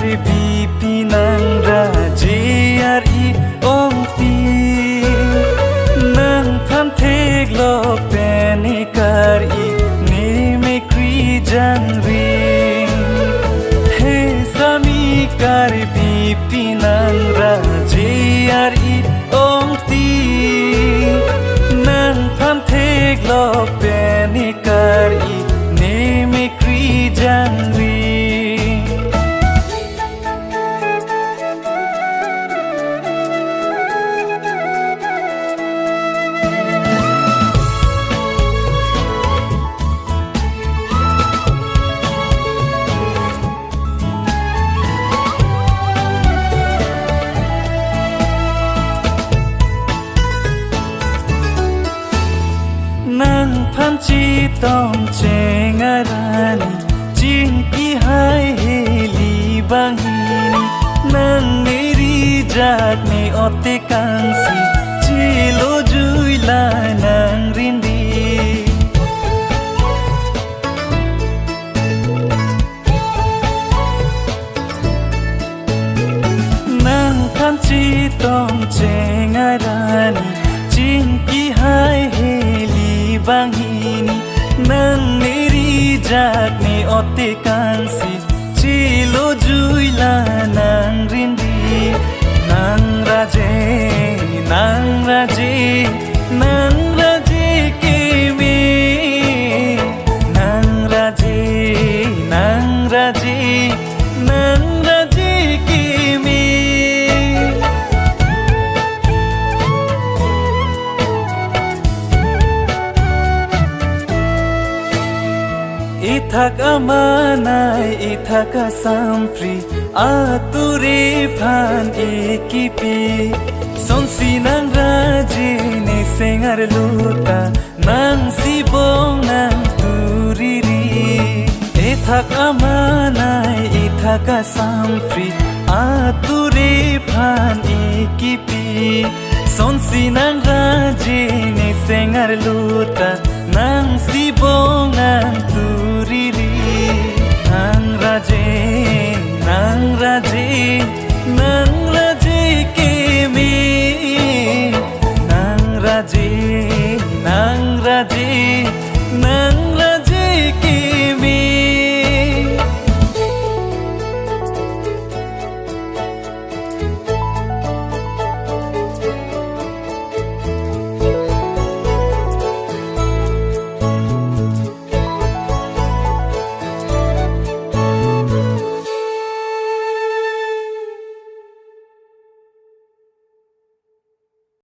bipi nang rajari ongti nang tham thek lo peni kari ne me kri jan ring he sami kar bipi nang rajari ongti nang tham thek lo peni kari ne me kri jan ring nang phan chi tong cheng arani jing ki hai heli bangini nang neri jak ne ote kansi chilo jui la nang rindi nang phan chi tong cheng arani jing ki hai heli bangini nang neri jak ne ote kansi chilo jui la nang rindi nang raje ke me nang raje ke me ithak amanai ithak sampri ature phan ekipi sonsi nang raje ne sengar luta nang sibong nang turiri ithak amanai ithak sampri ature phan ekipi sonsi nang raje ne sengar luta nang sibong nang turiri nang raje ke me nang raje